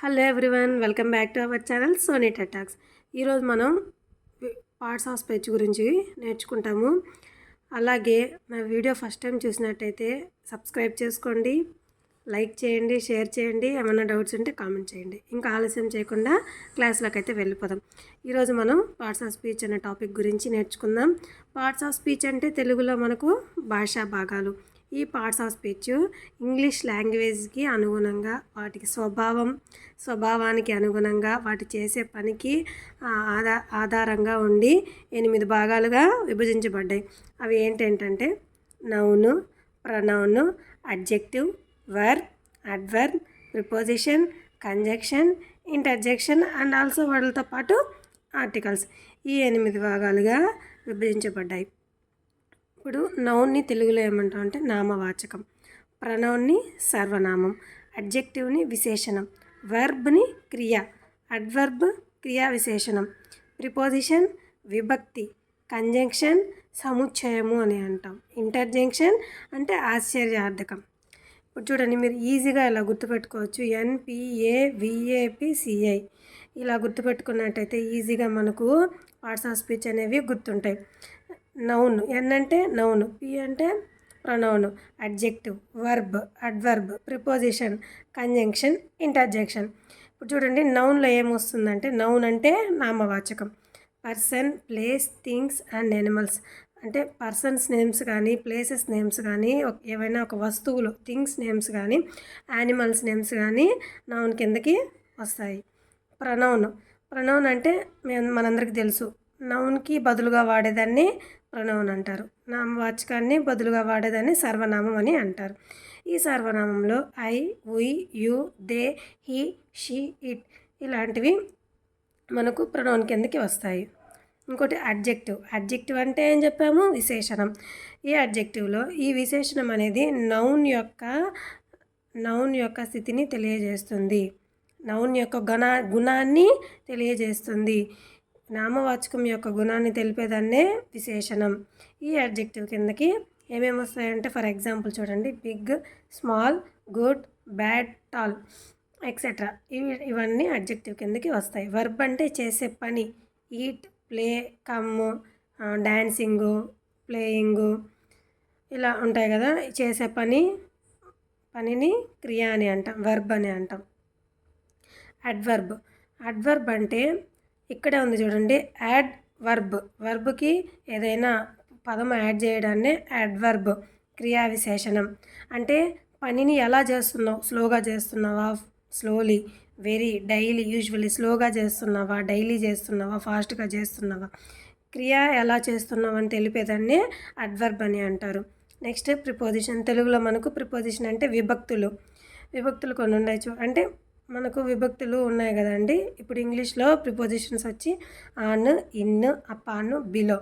Hello everyone, welcome back to our channel Sony tech talks. ఈరోజు మనం parts of speech గురించి నేర్చుకుంటాము. అలాగే నా వీడియో ఫస్ట్ టైం చూసినట్టయితే సబ్స్క్రైబ్ చేసుకోండి, లైక్ చేయండి, షేర్ చేయండి. ఏమైనా డౌట్స్ ఉంటే కామెంట్ చేయండి. ఇంకా ఆలస్యం చేయకుండా క్లాస్లోకి అయితే వెళ్ళిపోదాం. ఈరోజు మనం పార్ట్స్ ఆఫ్ స్పీచ్ అనే టాపిక్ గురించి నేర్చుకుందాం. పార్ట్స్ ఆఫ్ స్పీచ్ అంటే తెలుగులో మనకు భాషా భాగాలు. ఈ పార్ట్స్ ఆఫ్ స్పీచ్ ఇంగ్లీష్ లాంగ్వేజ్కి అనుగుణంగా వాటికి స్వభావానికి అనుగుణంగా వాటి చేసే పనికి ఆధారంగా ఉండి 8 భాగాలుగా విభజించబడ్డాయి. అవి ఏంటంటే noun, pronoun, adjective, verb, adverb, preposition, conjunction, interjection and also వాటితో పాటు ఆర్టికల్స్. ఈ 8 భాగాలుగా విభజించబడ్డాయి. ఇప్పుడు నౌన్ని తెలుగులో ఏమంటాం అంటే నామవాచకం, ప్రొనౌన్ని సర్వనామం, అడ్జెక్టివ్ని విశేషణం, వర్బ్ని క్రియ, అడ్వర్బ్ క్రియా విశేషణం, ప్రిపోజిషన్ విభక్తి, కంజంక్షన్ సముచ్చయము అని అంటాం, ఇంటర్జెక్షన్ అంటే ఆశ్చర్యార్థకం. ఇప్పుడు చూడండి, మీరు ఈజీగా ఇలా గుర్తుపెట్టుకోవచ్చు. NPAVAPCI ఇలా గుర్తుపెట్టుకున్నట్టయితే ఈజీగా మనకు పార్ట్స్ ఆఫ్ స్పీచ్ అనేవి గుర్తుంటాయి. నౌన్, N అంటే నౌన్, P అంటే pronoun, adjective, verb, adverb, preposition, conjunction, interjection. ఇప్పుడు చూడండి, నౌన్లో ఏమొస్తుందంటే నౌన్ అంటే నామవాచకం. Person, place, things and animals అంటే పర్సన్స్ నేమ్స్ కానీ, ప్లేసెస్ నేమ్స్ కానీ, ఏవైనా ఒక వస్తువులు థింగ్స్ నేమ్స్ కానీ, యానిమల్స్ నేమ్స్ కానీ నౌన్ కిందకి వస్తాయి. ప్రొనౌన్ అంటే మనందరికీ తెలుసు, నౌన్కి బదులుగా వాడేదాన్ని ప్రొనౌన్ అంటారు. నామవాచకాన్ని బదులుగా వాడేదాన్ని సర్వనామం అని అంటారు. ఈ సర్వనామంలో I, we, you, they, he, she, it ఇలాంటివి మనకు ప్రొనౌన్ కిందకి వస్తాయి. ఇంకోటి అడ్జెక్టివ్ అంటే ఏం చెప్పాము, విశేషణం. ఈ అడ్జెక్టివ్లో ఈ విశేషణం అనేది నౌన్ యొక్క స్థితిని తెలియజేస్తుంది, నౌన్ యొక్క గుణాన్ని తెలియజేస్తుంది. నామవాచకం యొక్క గుణాన్ని తెలిపేదాన్నే విశేషణం. ఈ అడ్జెక్టివ్ కిందకి ఏమేమి వస్తాయంటే ఫర్ ఎగ్జాంపుల్ చూడండి, big, small, good, bad, tall etcetera ఇవన్నీ అడ్జెక్టివ్ కిందకి వస్తాయి. వర్బ్ అంటే చేసే పని, eat, play, come, dancing, playing ఇలా ఉంటాయి కదా. చేసే పనిని క్రియ అని అంటాం, వర్బ్ అని అంటాం. అడ్వర్బ్ అంటే ఇక్కడే ఉంది చూడండి, యాడ్ వర్బ్కి ఏదైనా పదం యాడ్ చేయడాన్నే అడ్వర్బ్, క్రియా విశేషణం. అంటే పనిని ఎలా చేస్తున్నావు, స్లోగా చేస్తున్నావా, స్లోలీ, వెరీ, డైలీ, యూజువల్లీ, స్లోగా చేస్తున్నావా, డైలీ చేస్తున్నావా, ఫాస్ట్గా చేస్తున్నావా, క్రియ ఎలా చేస్తున్నావు అని తెలిపేదాన్నే అడ్వర్బ్ అని అంటారు. Next preposition. తెలుగులో మనకు ప్రిపోజిషన్ అంటే విభక్తులు కొన్ని ఉన్నాయి అంటే మనకు విభక్తులు ఉన్నాయి కదండి. ఇప్పుడు ఇంగ్లీష్లో ప్రిపోజిషన్స్ వచ్చి on, in, upon, below.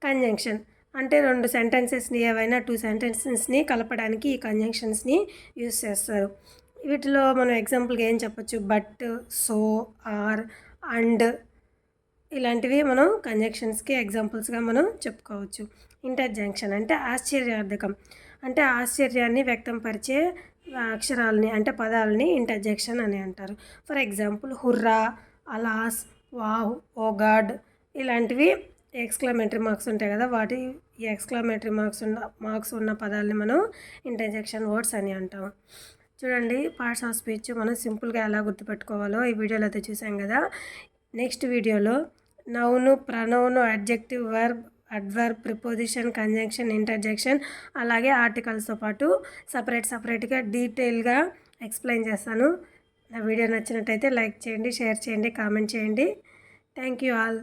Conjunction అంటే 2 సెంటెన్సెస్ని, ఏవైనా 2 సెంటెన్సెస్ని కలపడానికి ఈ కంజంక్షన్స్ని యూస్ చేస్తారు. వీటిలో మనం ఎగ్జాంపుల్గా ఏం చెప్పచ్చు, బట్, సో, ఆర్, అండ్ ఇలాంటివి మనం కంజంక్షన్స్కి ఎగ్జాంపుల్స్గా మనం చెప్పుకోవచ్చు. ఇంటర్జెక్షన్ అంటే ఆశ్చర్యార్థకం, అంటే ఆశ్చర్యాన్ని వ్యక్తంపరిచే అక్షరాలని అంటే పదాలని ఇంటర్జెక్షన్ అని అంటారు. For example hurrah, alas, wow, oh god ఇలాంటివి ఎక్స్క్లమేటరీ మార్క్స్ ఉంటాయి కదా, ఈ ఎక్స్క్లమేటరీ మార్క్స్ ఉన్న పదాలని మనం ఇంటర్జెక్షన్ వర్డ్స్ అని అంటాం. చూడండి, పార్ట్స్ ఆఫ్ స్పీచ్ మనం సింపుల్గా ఎలా గుర్తుపెట్టుకోవాలో ఈ వీడియోలో అయితే చూసాం కదా. నెక్స్ట్ వీడియోలో noun, pronoun, adjective, verb, adverb, preposition, conjunction, interjection అలాగే ఆర్టికల్స్తో పాటు సపరేట్గా డీటెయిల్గా ఎక్స్ప్లెయిన్ చేస్తాను. నా వీడియో నచ్చినట్టయితే లైక్ చేయండి, షేర్ చేయండి, కామెంట్ చేయండి. Thank you all.